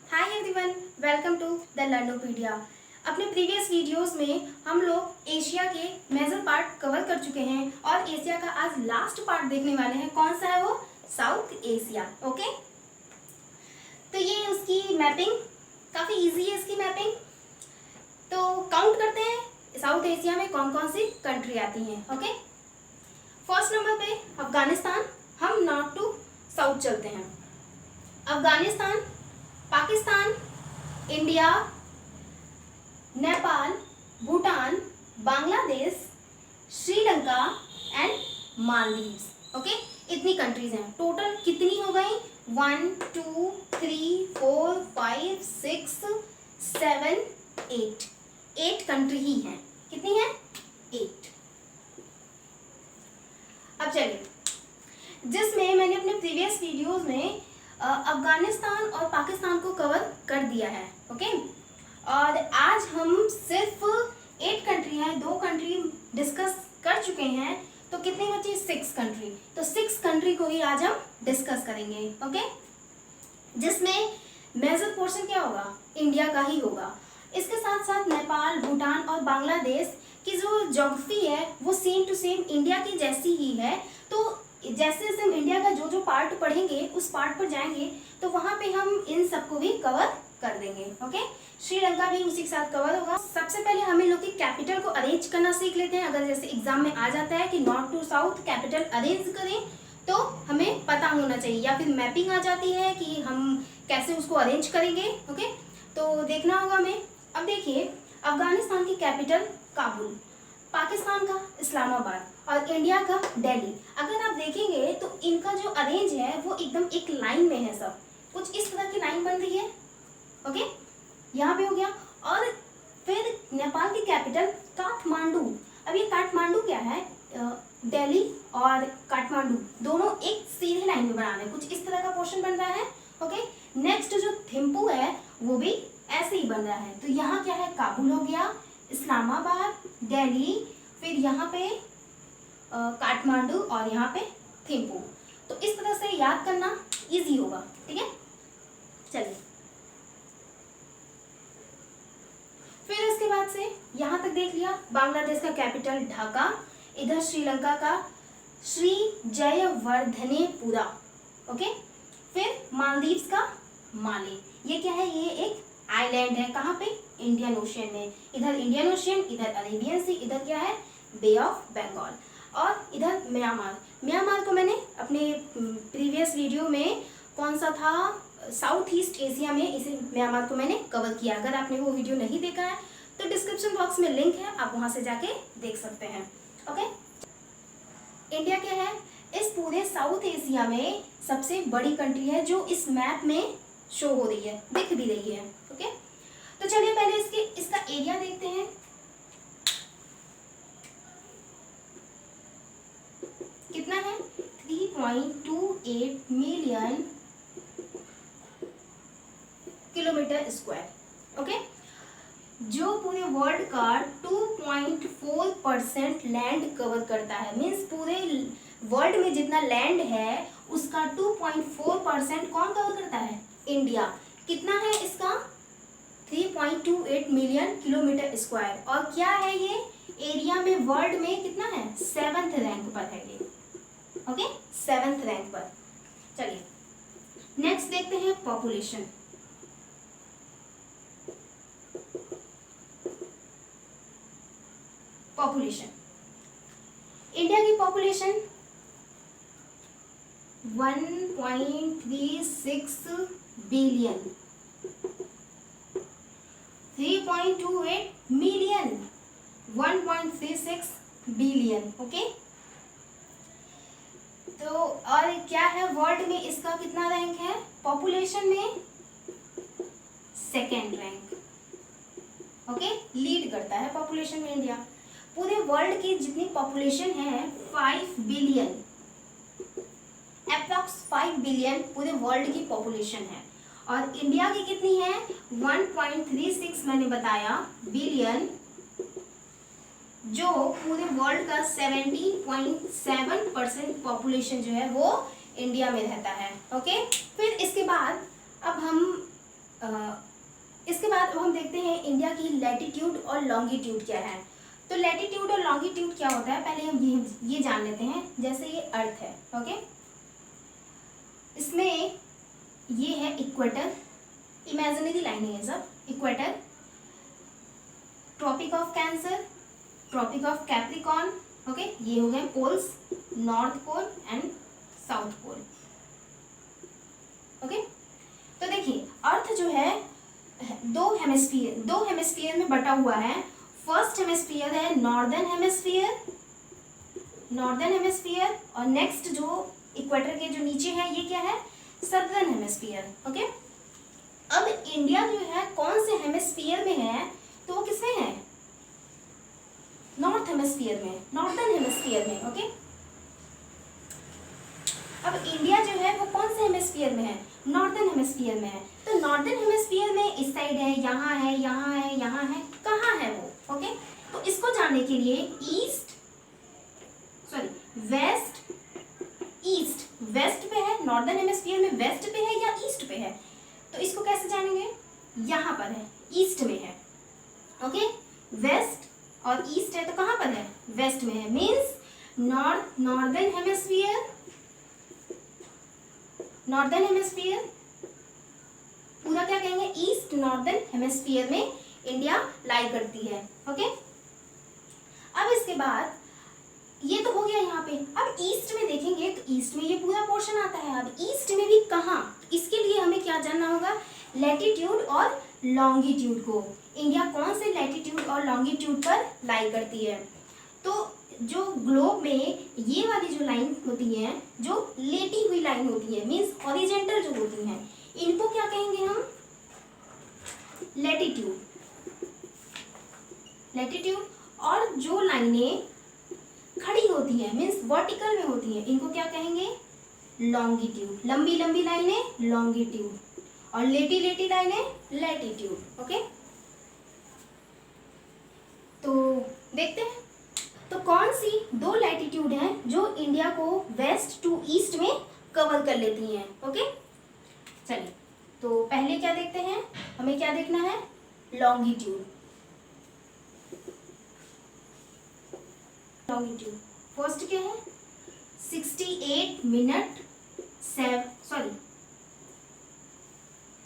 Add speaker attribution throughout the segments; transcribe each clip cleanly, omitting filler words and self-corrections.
Speaker 1: Hi everyone, welcome to the Learnopedia. अपने previous videos में हम लोग एशिया के मेजर पार्ट कवर कर चुके हैं और एशिया का आज लास्ट पार्ट देखने वाले हैं। कौन सा है वो? South Asia. ओके, तो ये उसकी मैपिंग काफ़ी इजी है। इसकी मैपिंग तो काउंट करते हैं साउथ एशिया में कौन कौन सी कंट्री आती हैं। ओके, फर्स्ट नंबर पे अफगानिस्तान। हम नॉर्थ टू साउथ चलते हैं। Afghanistan, Pakistan, India, Nepal, Bhutan, Bangladesh, Sri Lanka and Maldives. Okay, इतनी कंट्रीज हैं। टोटल कितनी हो गई? 1 2 3 4 5 6 7 8 कंट्री ही हैं। कितनी है? 8। अब चलिए, जिसमें मैंने अपने प्रीवियस वीडियोस में अफगानिस्तान और पाकिस्तान को कवर कर दिया है। ओके, और आज हम सिर्फ 8 कंट्री हैं, 2 कंट्री डिस्कस कर चुके हैं। तो कितनी बची? 6 कंट्री। तो 6 कंट्री को ही आज हम डिस्कस करेंगे। ओके, जिसमें मेजर पोर्शन क्या होगा? इंडिया का ही होगा। इसके साथ साथ नेपाल, भूटान और बांग्लादेश की जो ज्योग्राफी है वो सेम टू सेम इंडिया की जैसी ही है। तो जैसे जैसे हम इंडिया का जो जो पार्ट पढ़ेंगे उस पार्ट पर जाएंगे तो वहां पे हम इन सबको भी कवर कर देंगे। ओके, श्रीलंका भी उसी के साथ कवर होगा। सबसे पहले हम इन लोग की कैपिटल को अरेंज करना सीख लेते हैं। अगर जैसे एग्जाम में आ जाता है कि north to south capital arrange करें तो हमें पता होना चाहिए, या फिर मैपिंग आ जाती है कि हम कैसे उसको अरेंज करेंगे। ओके, तो देखना होगा हमें। अब देखिए, अफगानिस्तान की कैपिटल काबुल, पाकिस्तान का इस्लामाबाद और इंडिया का दिल्ली। अगर आप देखेंगे तो इनका जो अरेंज है वो एकदम एक लाइन में है। सब कुछ इस तरह की लाइन बन रही है। ओके, यहाँ पे हो गया। और फिर नेपाल की कैपिटल काठमांडू। अब ये काठमांडू क्या है? दिल्ली और काठमांडू दोनों एक सीधी लाइन में बना रहे हैं। कुछ इस तरह का पोर्शन बन रहा है। ओके, नेक्स्ट जो थिम्पू है वो भी ऐसे ही बन रहा है। तो यहाँ क्या है? काबुल हो गया, इस्लामाबाद, दिल्ली, फिर यहाँ पे काठमांडू और यहाँ पे थिम्पू। तो इस तरह से याद करना इजी होगा। ठीक है, चलिए। फिर इसके बाद से यहाँ तक देख लिया। बांग्लादेश का कैपिटल ढाका, इधर श्रीलंका का श्री जयवर्धनेपुरा। ओके, फिर मालदीव्स का माले। ये क्या है? ये एक आइलैंड है। कहाँ पे? इंडियन ओशियन में। इधर इंडियन ओशियन, इधर अरेबियन सी, इधर क्या है? बे ऑफ बंगाल। और इधर म्यांमार। म्यांमार को मैंने अपने प्रीवियस वीडियो में कौन सा था, साउथ ईस्ट एशिया में, इसे म्यांमार को मैंने कवर किया। अगर आपने वो वीडियो नहीं देखा है तो डिस्क्रिप्शन बॉक्स में लिंक है, आप वहां से जाके देख सकते हैं। ओके, इंडिया क्या है? इस पूरे साउथ एशिया में सबसे बड़ी कंट्री है जो इस मैप में शो हो रही है, दिख भी रही है। ओके, तो चलिए पहले इसका एरिया देखते हैं। कितना है? 3.28 मिलियन किलोमीटर स्क्वायर। ओके, जो पूरे वर्ल्ड का 2.4% लैंड कवर करता है। मीन्स पूरे वर्ल्ड में जितना लैंड है उसका 2.4% कौन कवर करता है? इंडिया। कितना है इसका? 3.28 मिलियन किलोमीटर स्क्वायर। और क्या है ये? एरिया में वर्ल्ड में कितना है? 7th रैंक पर है ये। ओके, 7th रैंक पर। चलिए नेक्स्ट देखते हैं पॉपुलेशन। पॉपुलेशन, इंडिया की population 1.36 billion, 3.28 million, 1.36 billion. Okay, तो और क्या है? वर्ल्ड में इसका कितना रैंक है? पॉपुलेशन में 2nd रैंक। ओके, लीड करता है पॉपुलेशन में इंडिया। पूरे वर्ल्ड की जितनी पॉपुलेशन है 5 बिलियन, अप्रॉक्स 5 बिलियन पूरे वर्ल्ड की पॉपुलेशन है। और इंडिया की कितनी है? 1.36 मैंने बताया बिलियन, जो पूरे वर्ल्ड का 70.7% पॉपुलेशन जो है वो इंडिया में रहता है। ओके, फिर इसके बाद अब हम इसके बाद हम देखते हैं इंडिया की लैटिट्यूड और लॉन्गिट्यूड क्या है। तो लैटिट्यूड और लॉन्गिट्यूड क्या होता है, पहले हम ये जान लेते हैं। जैसे ये अर्थ है, ओके, इसमें ये है इक्वेटर, इमेजिनरी लाइन है ये सब, equator, tropic of cancer, tropic of capricorn, okay, ये हो गए poles, north pole and south pole, okay. तो देखिए अर्थ जो है दो हेमिस्फीयर में बटा हुआ है। फर्स्ट हेमिस्फीयर है नॉर्दर्न हेमिस्फीयर और नेक्स्ट जो इक्वेटर के जो नीचे है ये क्या है, सदर्न हेमिस्फीयर, ओके। अब इंडिया जो है कौन से हेमिस्फीयर में है, तो वो किसमें है, नॉर्थ हेमिस्फीयर में, नॉर्दर्न हेमिस्फीयर में, ओके। अब इंडिया जो है वो कौन से हेमिस्फीयर में है, नॉर्दर्न हेमिस्फीयर में है। तो नॉर्दर्न हेमिस्फीयर में इस साइड है, यहाँ है, यहाँ है, यहाँ है, कहाँ है वो, ओके। तो इसको जानने के लिए वेस्ट पे है, नॉर्दर्न हेमिस्फीयर में वेस्ट पे है या ईस्ट पे है, तो इसको कैसे जानेंगे, यहाँ पर है, ईस्ट में है, ओके। वेस्ट और ईस्ट है तो कहाँ पर है, वेस्ट में है, मीन्स नॉर्दर्न हेमिस्फीयर पूरा क्या कहेंगे, ईस्ट नॉर्दर्न हेमिस्फीयर में इंडिया लाई करती है, ओके। अब इसके बाद ये तो हो गया यहाँ पे। अब ईस्ट में देखेंगे तो ईस्ट में ये पूरा पोर्शन आता है। अब ईस्ट में भी कहाँ, इसके लिए हमें क्या जानना होगा, लैटिट्यूड और लॉन्गिट्यूड को, इंडिया कौन से लैटिट्यूड और लॉन्गिट्यूड पर लाई करती है। तो जो ग्लोब में ये वाली जो लाइन होती है, जो लेटी हुई लाइन होती है, मीन्स हॉरिजेंटल जो होती हैं, इनको क्या कहेंगे हम, लैटिट्यूड। और जो लाइनें खड़ी होती है, मीन्स वर्टिकल में होती है, इनको क्या कहेंगे, लॉन्गिट्यूड। लंबी लंबी लाइनें लॉन्गिट्यूड और लेटी लेटी लाइनें लैटिट्यूड, ओके। तो देखते हैं तो कौन सी दो लैटिट्यूड हैं जो इंडिया को वेस्ट टू ईस्ट में कवर कर लेती हैं, ओके। चलिए तो पहले क्या देखते हैं, हमें क्या देखना है, लॉन्गिट्यूड। फर्स्ट क्या है, 68 मिनट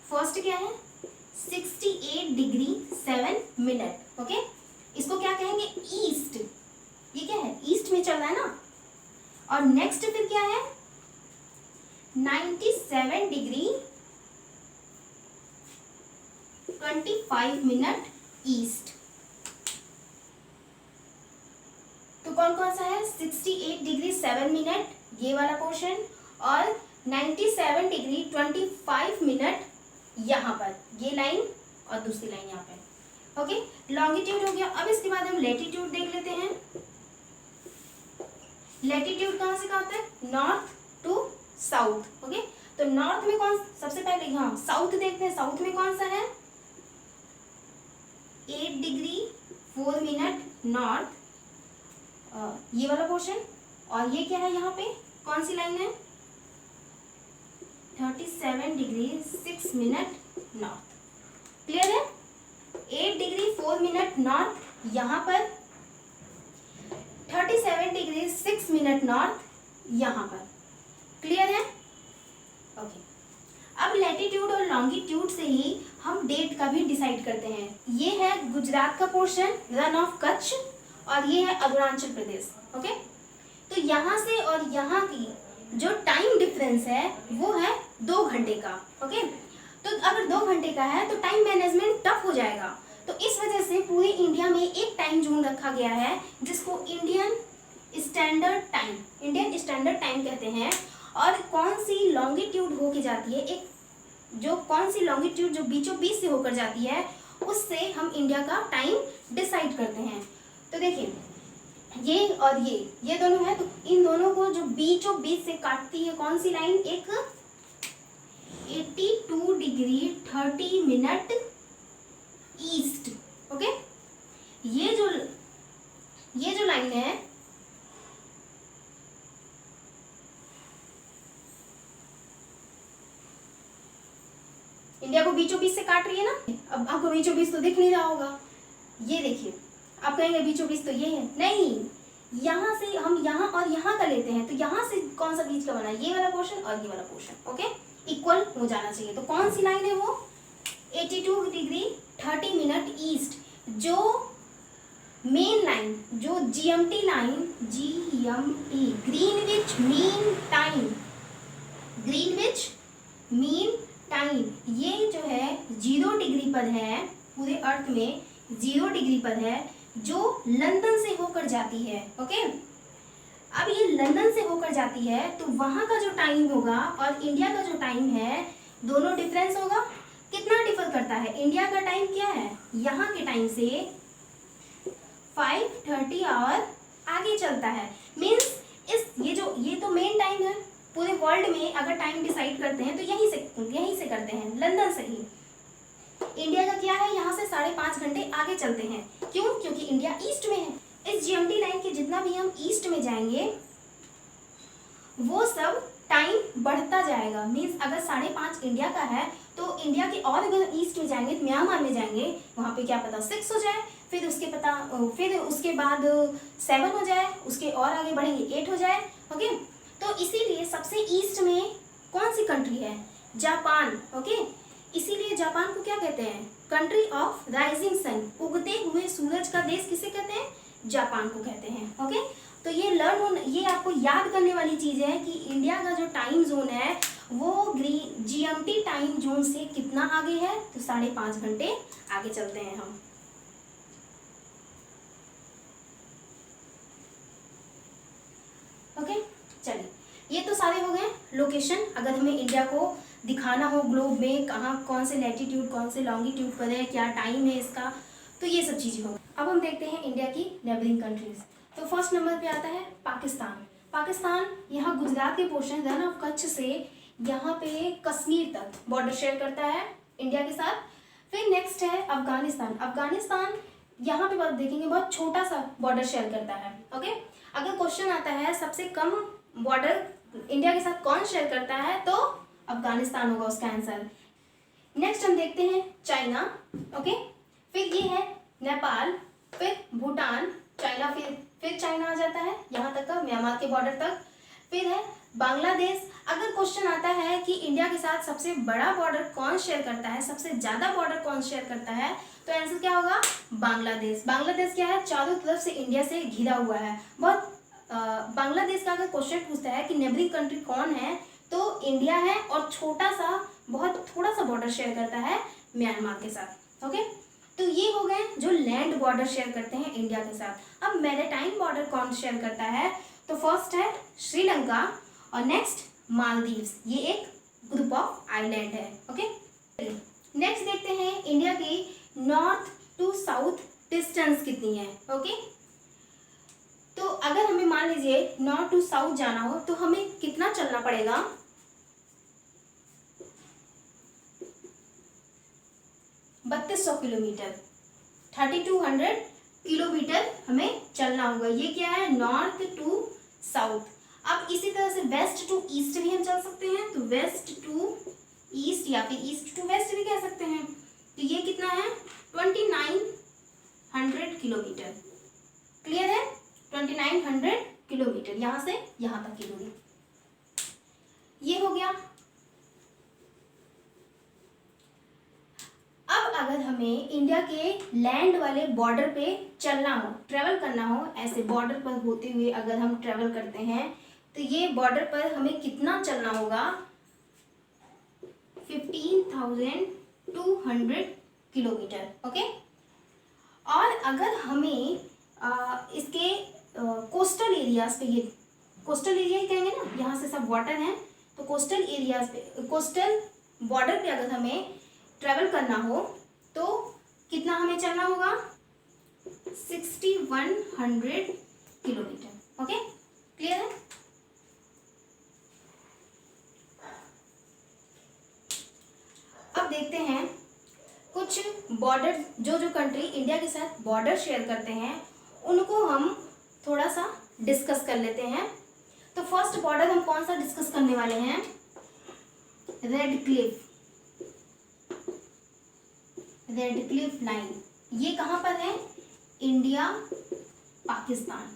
Speaker 1: फर्स्ट क्या है, 68 डिग्री 7 मिनट, ओके। इसको क्या कहेंगे, ईस्ट, ये क्या है, ईस्ट में चल रहा है ना। और नेक्स्ट फिर क्या है, 97 डिग्री 25 मिनट ईस्ट। तो कौन कौन सा है, 68 डिग्री 7 मिनट ये वाला पोर्शन और 97 डिग्री 25 मिनट यहाँ पर, ये लाइन और दूसरी लाइन यहाँ पे, ओके। लॉन्गिट्यूड हो गया। अब इसके बाद हम लैटिट्यूड देख लेते हैं। लैटिट्यूड कहाँ से कहाँ होता है, नॉर्थ टू साउथ, ओके। तो नॉर्थ में कौन, सबसे पहले यहाँ साउथ देखते हैं, साउथ में कौन सा है, 8 डिग्री 4 मिनट नॉर्थ, ये वाला पोर्शन। और ये क्या है, यहाँ पे कौन सी लाइन है, 37 डिग्री 6 मिनट नॉर्थ, क्लियर है। 8 डिग्री 4 मिनट नॉर्थ यहाँ पर, 37 डिग्री 6 मिनट नॉर्थ यहाँ पर, क्लियर है, ओके। अब लैटिट्यूड और लॉन्गिट्यूड से ही हम डेट का भी डिसाइड करते हैं। ये है गुजरात का पोर्शन, रन ऑफ कच्छ, और ये है अरुणाचल प्रदेश, ओके। तो यहाँ से और यहाँ की जो टाइम डिफरेंस है वो है 2 घंटे का, ओके। तो अगर 2 घंटे का है तो टाइम मैनेजमेंट टफ हो जाएगा। तो इस वजह से पूरे इंडिया में एक टाइम जोन रखा गया है जिसको इंडियन स्टैंडर्ड टाइम कहते हैं। और कौन सी लॉन्गिट्यूड होके जाती है, एक जो कौन सी लॉन्गिट्यूड जो बीचों बीच से होकर जाती है, उससे हम इंडिया का टाइम डिसाइड करते हैं। तो देखिए ये और ये दोनों है, तो इन दोनों को जो बीचों बीच से काटती है कौन सी लाइन, एक 82 डिग्री 30 मिनट ईस्ट, ओके। ये जो लाइन है इंडिया को बीचों बीच से काट रही है ना। अब आपको बीचों बीच तो दिख नहीं रहा होगा, ये देखिए, आप कहेंगे बीचों बीच तो ये है, नहीं, यहाँ से हम यहाँ और यहाँ का लेते हैं, तो यहाँ से कौन सा बीच का बना, ये वाला पोर्शन और ये वाला पोर्शन, ओके, इक्वल हो जाना चाहिए। तो कौन सी लाइन है वो, 82 डिग्री 30 मिनट ईस्ट, जो मेन लाइन, जो GMT line, GMT Greenwich mean time, Greenwich mean time, ये जो है 0 डिग्री पर है, पूरे अर्थ में 0 डिग्री पर है, जो लंदन से होकर जाती है, ओके। अब ये लंदन से होकर जाती है तो वहां का जो टाइम होगा और इंडिया का जो टाइम है, दोनों डिफरेंस होगा। कितना डिफर करता है, इंडिया का टाइम क्या है, यहाँ के टाइम से 5:30 आवर आगे चलता है। मीन्स ये तो मेन टाइम है, पूरे वर्ल्ड में अगर टाइम डिसाइड करते हैं तो यहीं से करते हैं, लंदन से ही। इंडिया का क्या है, यहाँ से 5.5 घंटे आगे चलते हैं। क्यों, क्योंकि इंडिया ईस्ट में है। इस जीएमटी लाइन के जितना भी हम ईस्ट में जाएंगे वो सब टाइम बढ़ता जाएगा। मीन्स अगर 5.5 इंडिया का है तो इंडिया के और अगर ईस्ट में जाएंगे, म्यांमार में जाएंगे, वहाँ पे क्या पता 6 हो जाए, फिर उसके बाद 7 हो जाए, उसके और आगे बढ़ेंगे 8 हो जाए, ओके। तो इसीलिए सबसे ईस्ट में कौन सी कंट्री है, जापान, ओके। इसीलिए जापान को क्या कहते हैं, कंट्री ऑफ राइजिंग सन, उगते हुए सूरज का देश किसे कहते हैं, जापान को कहते हैं, ओके। तो ये आपको याद करने वाली चीज है कि इंडिया का जो टाइम जोन है वो जीएमटी टाइम जोन से कितना आगे है, तो 5.5 घंटे आगे चलते हैं हम। ओके, चलिए, ये तो सारे हो गए लोकेशन। अगर हमें इंडिया को दिखाना हो ग्लोब में कहाँ, कौन से लैटिट्यूड कौन से लॉन्गिट्यूड पर है, क्या टाइम है इसका, तो ये सब चीजें होंगी। अब हम देखते हैं इंडिया की नेबरिंग कंट्रीज। तो फर्स्ट नंबर पे आता है पाकिस्तान। पाकिस्तान यहाँ गुजरात के पोर्शन रन ऑफ कच्छ से यहाँ पे कश्मीर तक बॉर्डर शेयर करता है इंडिया के साथ। फिर नेक्स्ट है अफगानिस्तान। अफगानिस्तान यहाँ पे बात देखेंगे बहुत छोटा सा बॉर्डर शेयर करता है, ओके। अगर क्वेश्चन आता है सबसे कम बॉर्डर इंडिया के साथ कौन शेयर करता है, तो अफगानिस्तान होगा उसका आंसर। नेक्स्ट हम देखते हैं चाइना, ओके। फिर ये है नेपाल, फिर भूटान, चाइना, फिर चाइना आ जाता है यहाँ तक का, म्यांमार के बॉर्डर तक। फिर है बांग्लादेश। अगर क्वेश्चन आता है कि इंडिया के साथ सबसे बड़ा बॉर्डर कौन शेयर करता है, सबसे ज्यादा बॉर्डर कौन शेयर करता है, तो आंसर क्या होगा, बांग्लादेश। बांग्लादेश क्या है, चारों तरफ से इंडिया से घिरा हुआ है। बांग्लादेश का अगर क्वेश्चन पूछता है कि नेबरिंग कंट्री कौन है, तो इंडिया है, और बहुत थोड़ा सा बॉर्डर शेयर करता है म्यांमार के साथ, ओके। तो ये हो गए जो लैंड बॉर्डर शेयर करते हैं इंडिया के साथ। अब मैरीटाइम बॉर्डर कौन शेयर करता है, तो फर्स्ट है श्रीलंका और नेक्स्ट मालदीव्स। ये एक ग्रुप ऑफ आइलैंड है, ओके। नेक्स्ट देखते हैं इंडिया की नॉर्थ टू साउथ डिस्टेंस कितनी है, ओके। तो अगर हमें मान लीजिए नॉर्थ टू साउथ जाना हो तो हमें कितना चलना पड़ेगा, 3200 किलोमीटर, 3200 किलोमीटर हमें चलना होगा। ये क्या है, नॉर्थ टू साउथ। अब इसी तरह से वेस्ट टू ईस्ट भी हम चल सकते हैं, तो वेस्ट टू ईस्ट या फिर ईस्ट टू वेस्ट भी कह सकते हैं। तो ये कितना है, 2900 किलोमीटर। क्लियर है, 2900 किलोमीटर यहाँ से यहाँ तक की दूरी। ये हो गया। अब अगर हमें इंडिया के लैंड वाले बॉर्डर पे चलना हो, ट्रेवल करना हो, ऐसे बॉर्डर पर होते हुए अगर हम ट्रेवल करते हैं तो ये बॉर्डर पर हमें कितना चलना होगा, 15,200 किलोमीटर, ओके। और अगर हमें इसके कोस्टल एरियाज पे, ये कोस्टल एरिया ही कहेंगे ना, यहाँ से सब वाटर है, तो कोस्टल एरियाज पे, कोस्टल बॉर्डर पे अगर हमें ट्रेवल करना हो तो कितना हमें चलना होगा, 6100 किलोमीटर, ओके। क्लियर है। अब देखते हैं कुछ बॉर्डर, जो कंट्री इंडिया के साथ बॉर्डर शेयर करते हैं उनको हम थोड़ा सा डिस्कस कर लेते हैं। तो फर्स्ट बॉर्डर हम कौन सा डिस्कस करने वाले हैं, red Cliff, red Cliff line, ये कहाँ पर है? इंडिया पाकिस्तान,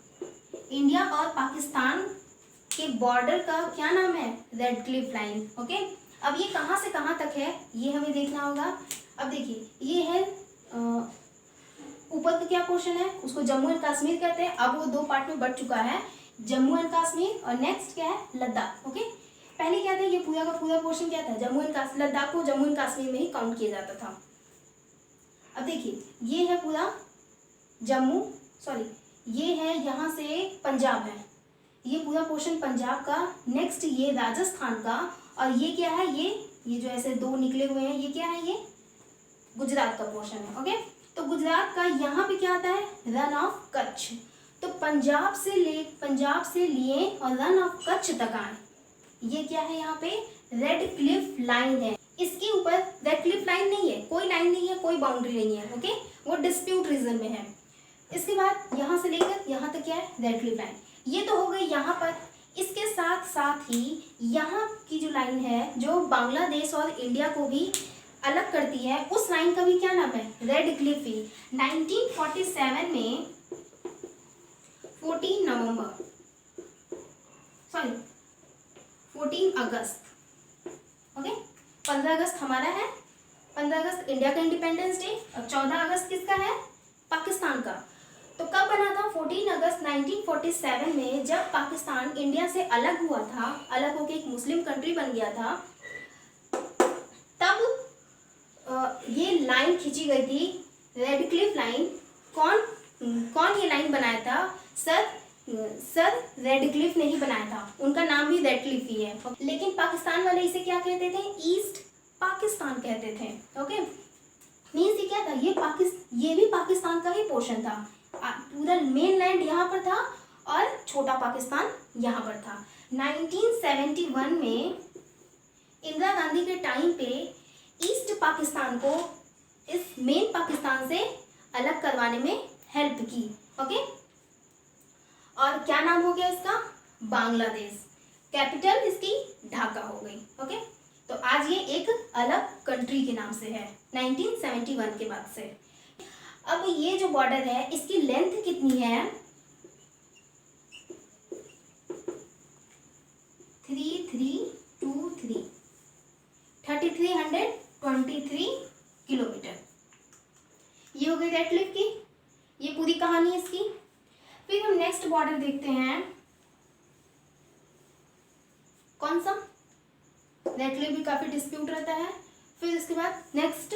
Speaker 1: इंडिया और पाकिस्तान के बॉर्डर का क्या नाम है? Red Cliff line. ओके, अब ये कहाँ से कहाँ तक है ये हमें देखना होगा। अब देखिए ये है ऊपर का क्या पोर्शन है, उसको जम्मू एंड कश्मीर कहते हैं। अब वो दो पार्ट में बढ़ चुका है, जम्मू एंड कश्मीर और नेक्स्ट क्या है? लद्दाख। ओके, पहले क्या था, ये पूरा का पूरा पोर्शन क्या था? जम्मू एंड कश्मीर, लद्दाख को जम्मू एंड कश्मीर में ही काउंट किया जाता था। अब देखिए ये है पूरा जम्मू, सॉरी ये है यहाँ से पंजाब है, ये पूरा पोर्शन पंजाब का। नेक्स्ट ये राजस्थान का, और ये क्या है? ये जो ऐसे दो निकले हुए हैं ये क्या है? ये गुजरात का पोर्शन है। ओके, तो गुजरात का यहाँ पे क्या आता है? Run of Kutch. तो पंजाब से लिए और रन ऑफ कच्छ तक आए, ये क्या है? यहाँ पे रेड क्लिफ लाइन है। इसके ऊपर रेड क्लिफ लाइन नहीं है, कोई लाइन नहीं है, कोई बाउंड्री नहीं है। ओके, वो डिस्प्यूट रीजन में है। इसके बाद यहाँ से लेकर यहाँ तक क्या है? Red Cliff line. ये तो हो गई यहाँ पर। इसके साथ साथ ही यहाँ की जो लाइन है जो बांग्लादेश और इंडिया को भी अलग करती है, उस लाइन का भी क्या नाम है? रेड क्लिफ ही। 1947 में 14 अगस्त, ओके, 15 अगस्त हमारा है, 15 अगस्त इंडिया का इंडिपेंडेंस डे, और 14 अगस्त किसका है? पाकिस्तान का। तो कब बना था? 14 अगस्त 1947 में, जब पाकिस्तान इंडिया से अलग हुआ था, अलग होकर एक मुस्लिम कंट्री बन गया था, तब ये लाइन खींची गई थी, रेड क्लिफ लाइन। कौन ये लाइन बनाया था? सर रेड क्लिफ ने ही बनाया था, उनका नाम भी रेड क्लिफ ही है। लेकिन पाकिस्तान वाले इसे क्या कहते थे? ईस्ट पाकिस्तान कहते थे। ओके, मीन्स ये क्या था? ये भी पाकिस्तान का ही पोर्शन था। पूरा मेन लैंड यहाँ पर था और छोटा पाकिस्तान यहाँ पर था। 1971 में इंदिरा गांधी के टाइम पे ईस्ट पाकिस्तान को इस मेन पाकिस्तान से अलग करवाने में हेल्प की। ओके, और क्या नाम हो गया इसका? बांग्लादेश। कैपिटल इसकी ढाका हो गई। ओके, तो आज ये एक अलग कंट्री के नाम से है 1971 के बाद से। अब ये जो बॉर्डर है इसकी लेंथ कितनी है? 3323 किलोमीटर। ये हो गई रेड क्लिफ की, ये पूरी कहानी है इसकी। फिर हम नेक्स्ट बॉर्डर देखते हैं, कौन सा? रेड क्लिफ भी काफी डिस्प्यूट रहता है। फिर इसके बाद नेक्स्ट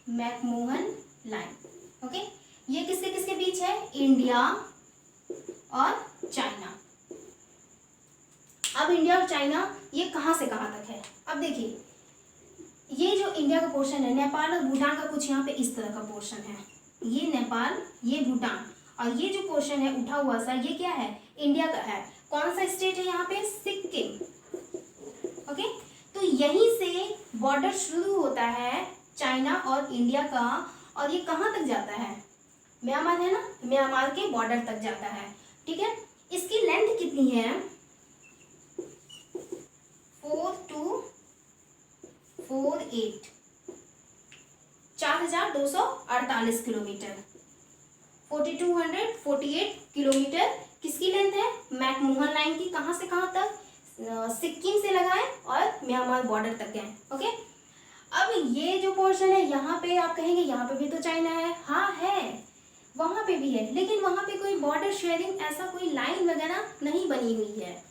Speaker 1: मैकमोहन लाइन। ओके, ये किसके किसके बीच है? इंडिया और चाइना। अब इंडिया और चाइना ये कहाँ से कहाँ तक है? अब देखिए ये जो इंडिया का पोर्शन है, नेपाल और भूटान का कुछ यहाँ पे इस तरह का पोर्शन है, ये नेपाल, ये भूटान, और ये जो पोर्शन है उठा हुआ सा, ये क्या है? इंडिया का है। कौन सा स्टेट है यहाँ पे? सिक्किम। ओके, तो यहीं से बॉर्डर शुरू होता है चाइना और इंडिया का, और ये कहाँ तक जाता है? म्यांमार है ना, म्यांमार के बॉर्डर तक जाता है। ठीक है, इसकी लेंथ कितनी है? 4248 किलोमीटर, 4248 किलोमीटर किसकी लेंथ है? मैकमोहन लाइन की। कहाँ से कहाँ तक? सिक्किम से लगाए और म्यांमार बॉर्डर तक गए। ओके, अब ये जो पोर्शन है यहाँ पे आप कहेंगे यहाँ पे भी तो चाइना है। हाँ है, वहाँ पे भी है, लेकिन वहाँ पे कोई बॉर्डर शेयरिंग ऐसा कोई लाइन वगैरह नहीं बनी हुई है।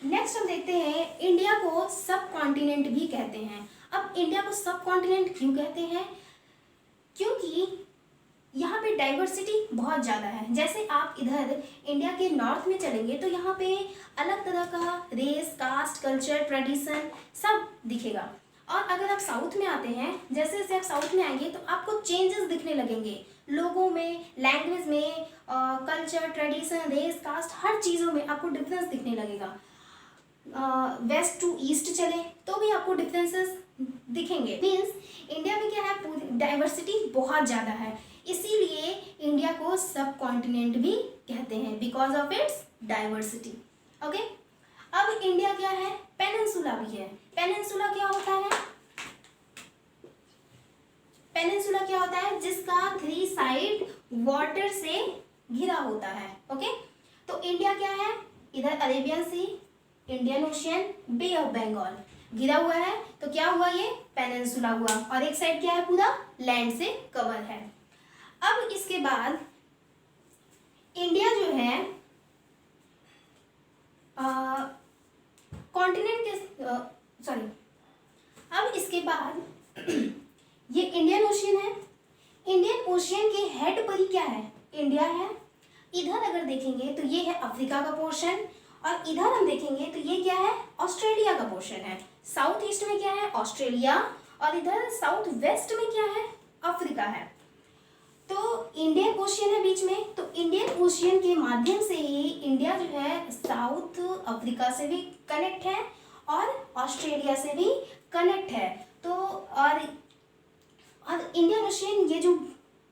Speaker 1: नेक्स्ट हम देखते हैं, इंडिया को सब कॉन्टिनेंट भी कहते हैं। अब इंडिया को सब कॉन्टिनेंट क्यों कहते हैं? क्योंकि यहाँ पे डाइवर्सिटी बहुत ज़्यादा है। जैसे आप इधर इंडिया के नॉर्थ में चलेंगे तो यहाँ पे अलग तरह का रेस, कास्ट, कल्चर, ट्रेडिशन सब दिखेगा। और अगर आप साउथ में आते हैं, जैसे जैसे आप साउथ में आएंगे तो आपको चेंजेस दिखने लगेंगे, लोगों में, लैंग्वेज में, कल्चर, ट्रेडिशन, रेस, कास्ट, हर चीज़ों में आपको डिफरेंस दिखने लगेगा। वेस्ट टू ईस्ट चले तो भी आपको डिफरेंसेस दिखेंगे। मीन्स इंडिया में क्या है, पूरी डाइवर्सिटी बहुत ज़्यादा है। इसीलिए इंडिया को सब कॉन्टिनेंट भी कहते हैं, because of its diversity. Okay, अब इंडिया क्या है, पेनिनसुला भी है। पेनिनसुला क्या होता है, पेनिनसुला क्या होता है, जिसका 3 साइड वाटर से घिरा होता है। ओके, तो इंडिया क्या है, इधर Arabian sea, Indian ocean, bay of Bengal घिरा हुआ है, तो क्या हुआ, ये पेनिनसुला हुआ। और एक साइड क्या है, पूरा लैंड से कवर है। अब इसके बाद इंडिया जो है कॉन्टिनेंट के सॉरी, अब इसके बाद ये इंडियन ओशियन है। इंडियन ओशियन के हेड पर ही क्या है, इंडिया है। इधर अगर देखेंगे तो ये है अफ्रीका का पोर्शन, और इधर हम देखेंगे तो ये क्या है, ऑस्ट्रेलिया का पोर्शन है। साउथ ईस्ट में क्या है, ऑस्ट्रेलिया, और इधर साउथ वेस्ट में क्या है, अफ्रीका है। तो इंडियन ओशियन है बीच में, तो इंडियन ओशियन के माध्यम से ही इंडिया जो है साउथ अफ्रीका से भी कनेक्ट है और ऑस्ट्रेलिया से भी कनेक्ट है। तो और इंडियन ओशियन, ये जो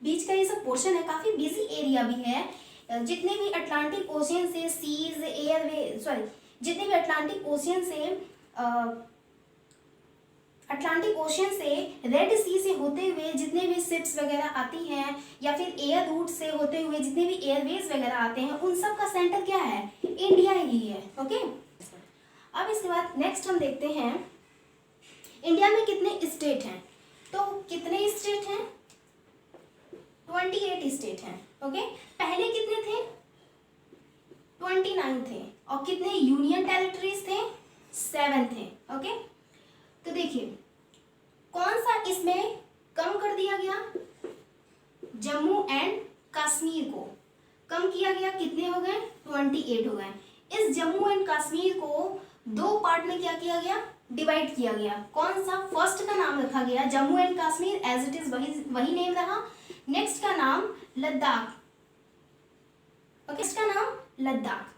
Speaker 1: बीच का ये सब पोर्शन है, काफ़ी बिजी एरिया भी है। जितने भी अटलांटिक ओशियन से सीज एयरवे सॉरी जितने भी अटलांटिक ओशियन से रेड सी से होते हुए जितने भी शिप्स वगैरह आती हैं, या फिर एयर रूट से होते हुए जितने भी एयरवेज वगैरह आते हैं, उन सब का सेंटर क्या है, इंडिया ही है। ओके, अब इसके बाद नेक्स्ट हम देखते हैं इंडिया में कितने स्टेट हैं। तो कितने स्टेट हैं, 28 स्टेट हैं। ओके, पहले कितने थे, 29 थे। और कितने यूनियन टेरिटरीज थे, 7 थे। ओके, तो देखिए कौन सा इसमें कम कर दिया गया, जम्मू एंड कश्मीर को कम किया गया। कितने हो गए, 28 हो गए। इस जम्मू एंड कश्मीर को 2 पार्ट में क्या किया गया, डिवाइड किया गया। कौन सा, फर्स्ट का नाम रखा गया Jammu and Kashmir, as it is वही नेम रहा। नेक्स्ट का नाम लद्दाख, ओके, इसका नाम लद्दाख।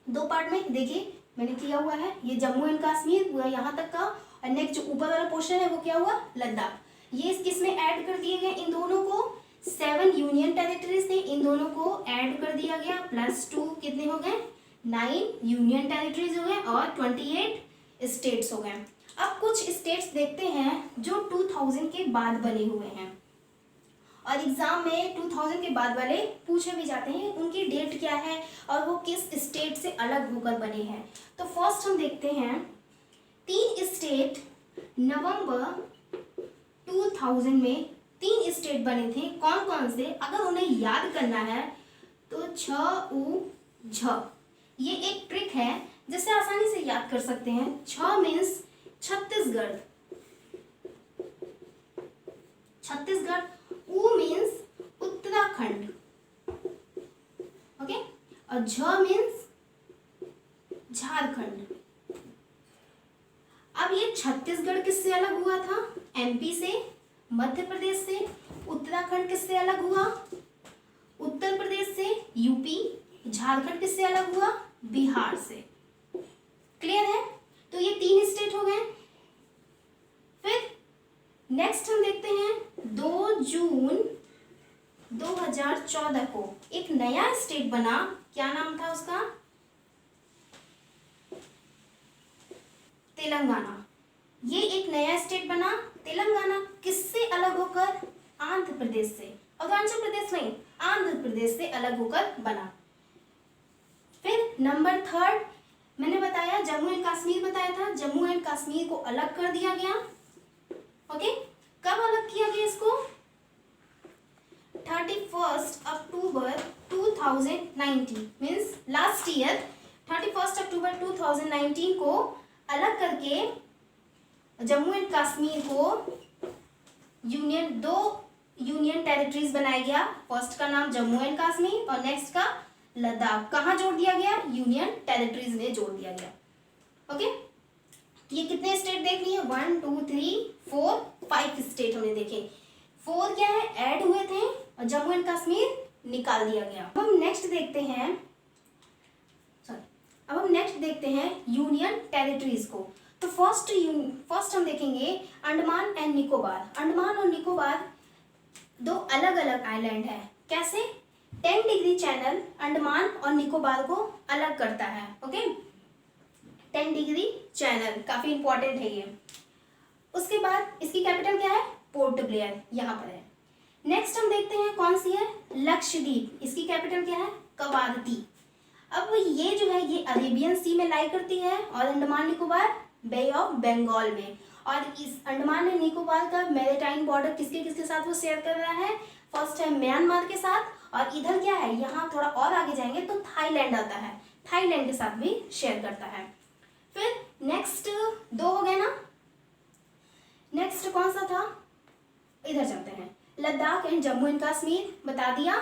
Speaker 1: 2 पार्ट में देखिए मैंने किया हुआ है, ये जम्मू एंड कश्मीर हुआ यहाँ तक का, और नेक्स्ट जो ऊपर वाला पोर्शन है वो क्या हुआ, लद्दाख। ये किसमें ऐड कर दिए गए, इन दोनों को 7 यूनियन टेरिटरीज थे, इन दोनों को ऐड कर दिया गया, +2 कितने हो गए, 9 यूनियन टेरिटरीज हो गए, और 28 स्टेट्स हो गए। अब कुछ स्टेट्स देखते हैं जो 2000 के बाद बने हुए हैं, और एग्जाम में 2000 के बाद वाले पूछे भी जाते हैं, उनकी डेट क्या है और वो किस स्टेट से अलग होकर बने हैं। तो फर्स्ट हम देखते हैं 3 स्टेट नवंबर 2000 में 3 स्टेट बने थे। कौन कौन से, अगर उन्हें याद करना है तो छ, ये एक ट्रिक है जिससे आसानी से याद कर सकते हैं। छ मीन्स छत्तीसगढ़, छत्तीसगढ़। ऊ मीन्स उत्तराखंड, ओके, और झ मीन्स झारखंड। अब ये छत्तीसगढ़ किससे अलग हुआ था, एमपी से, मध्य प्रदेश से। उत्तराखंड किससे अलग हुआ, उत्तर प्रदेश से, यूपी। झारखंड किससे अलग हुआ, बिहार से। क्लियर है, तो ये 3 स्टेट हो गए। फिर नेक्स्ट हम देखते हैं 2 जून 2014 को एक नया स्टेट बना, क्या नाम था उसका, तेलंगाना। ये एक नया स्टेट बना तेलंगाना, किससे अलग होकर, आंध्र प्रदेश से। अरुणाचल प्रदेश नहीं, आंध्र प्रदेश से अलग होकर बना। फिर नंबर 3 मैंने बताया जम्मू एंड कश्मीर बताया था, जम्मू एंड कश्मीर को अलग कर दिया गया। ओके, कब अलग किया गया इसको, 31 अक्टूबर 2019 मीन्स लास्ट ईयर 31 अक्टूबर 2019 को अलग करके जम्मू एंड कश्मीर को 2 यूनियन टेरिटरीज बनाया गया। फर्स्ट का नाम जम्मू एंड कश्मीर और नेक्स्ट का लद्दाख। कहाँ जोड़ दिया गया, यूनियन टेरिटरीज में जोड़ दिया गया। ओके, ये कितने स्टेट देख लिए, 1 2 3 4 5 स्टेट हमने देखे। 4 क्या है, ऐड हुए थे, और जम्मू एंड कश्मीर निकाल दिया गया। अब हम नेक्स्ट देखते हैं यूनियन टेरिटरीज को। तो फर्स्ट हम देखेंगे अंडमान एंड निकोबार। अंडमान और निकोबार दो अलग अलग आइलैंड है। कैसे? 10 डिग्री चैनल अंडमान और निकोबार को अलग करता है। ओके, 10 डिग्री चैनल काफी इंपॉर्टेंट है ये। उसके बाद इसकी कैपिटल क्या है? पोर्ट ब्लेयर, यहाँ पर है। नेक्स्ट हम देखते हैं कौन सी है? लक्षद्वीप। इसकी कैपिटल क्या है? कवारती। अब ये जो है ये अरेबियन सी में लाई करती है और अंडमान निकोबार बे ऑफ बंगाल में। और इस अंडमान एंड निकोबार का मैरीटाइम बॉर्डर किसके किसके साथ वो शेयर कर रहा है? फर्स्ट है म्यांमार के साथ, और इधर क्या है, यहाँ थोड़ा और आगे जाएंगे तो थाईलैंड आता है, थाईलैंड के साथ भी शेयर करता है। फिर नेक्स्ट 2 हो गए ना। नेक्स्ट कौन सा था? इधर चलते हैं, लद्दाख एंड जम्मू एंड कश्मीर बता दिया।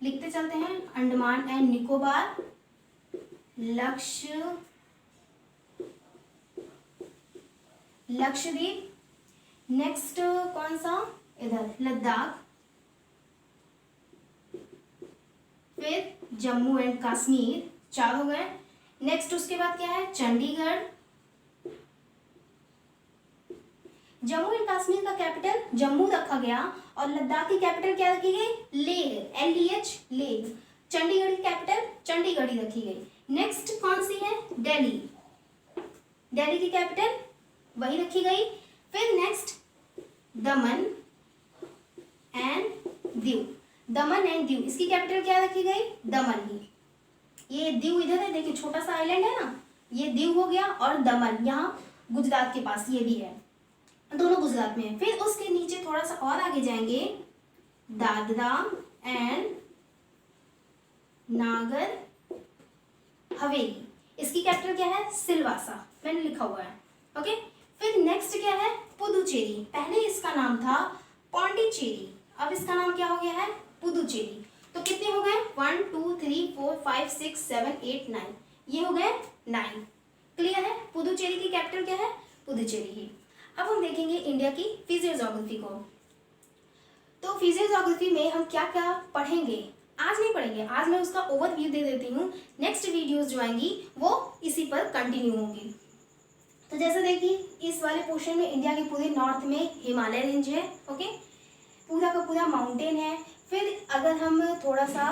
Speaker 1: लिखते चलते हैं, अंडमान एंड निकोबार, लक्षद्वीप। नेक्स्ट कौन सा? इधर लद्दाख, फिर जम्मू एंड कश्मीर, 4 हो गए। नेक्स्ट उसके बाद क्या है? चंडीगढ़। जम्मू एंड कश्मीर का कैपिटल जम्मू रखा गया और लद्दाख की कैपिटल क्या रखी गई? लेह, LEH, लेह। चंडीगढ़ की कैपिटल चंडीगढ़ ही रखी गई। नेक्स्ट कौन सी है? दिल्ली, दिल्ली की कैपिटल वही रखी गई। फिर next Daman and Diu, Daman and Diu, इसकी कैपिटल क्या रखी गई? दमन ही। ये दीव इधर है, देखिए छोटा सा आइलैंड है ना, ये दीव हो गया। और दमन यहाँ गुजरात के पास ये भी है, दोनों गुजरात में है। फिर उसके नीचे थोड़ा सा और आगे जाएंगे, दादरा एंड नागर हवेली, इसकी कैपिटल क्या है? सिलवासा, मैंने लिखा हुआ है। ओके, फिर नेक्स्ट क्या है? पुदुचेरी। पहले इसका नाम था पौंडीचेरी, अब इसका नाम क्या हो गया है? पुदुचेरी। तो कितने हो गए? 1 2 3 4 5 6 7 8 9, ये हो गए 9। क्लियर है? पुदुचेरी की कैपिटल क्या है? पुदुचेरी ही। अब हम देखेंगे इंडिया की फिजियोग्राफी को। तो फिजियोग्राफी में हम क्या क्या पढ़ेंगे? आज नहीं पढ़ेंगे, आज मैं उसका ओवरव्यू दे देती हूँ। नेक्स्ट वीडियोस जो आएंगी वो इसी पर कंटिन्यू होंगी। तो जैसे देखिए, इस वाले पोर्शन में इंडिया के पूरे नॉर्थ में हिमालय रेंज है। ओके, पूरा का पूरा माउंटेन है। फिर अगर हम थोड़ा सा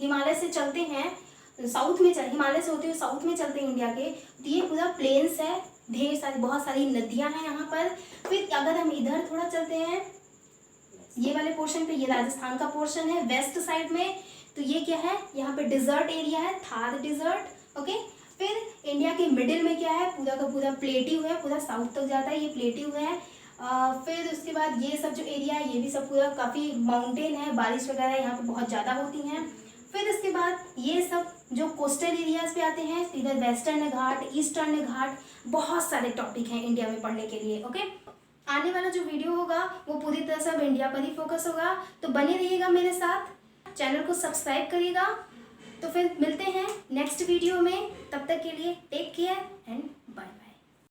Speaker 1: हिमालय से चलते हैं, साउथ में हिमालय से होते हुए साउथ में चलते हैं इंडिया के, तो ये पूरा प्लेन्स है, ढेर सारी बहुत सारी नदियां हैं यहाँ पर। फिर अगर हम इधर थोड़ा चलते हैं, ये वाले पोर्शन पे, ये राजस्थान का पोर्शन है वेस्ट साइड में, तो ये क्या है? यहाँ पे डिजर्ट एरिया है, थार डिजर्ट। ओके, फिर इंडिया के मिडिल में क्या है? पूरा का पूरा प्लेट्यू है, पूरा साउथ तक जाता है, ये प्लेट्यू है। फिर उसके बाद ये सब जो एरिया है ये भी सब पूरा काफ़ी माउंटेन है, बारिश वगैरह यहाँ पे बहुत ज़्यादा होती हैं। फिर इसके बाद ये सब जो कोस्टल एरियाज पे आते हैं, इधर वेस्टर्न घाट, ईस्टर्न घाट, बहुत सारे टॉपिक हैं इंडिया में पढ़ने के लिए। ओके, आने वाला जो वीडियो होगा वो पूरी तरह से अब इंडिया पर ही फोकस होगा, तो बने रहिएगा मेरे साथ, चैनल को सब्सक्राइब करिएगा। तो फिर मिलते हैं नेक्स्ट वीडियो में, तब तक के लिए टेक केयर एंड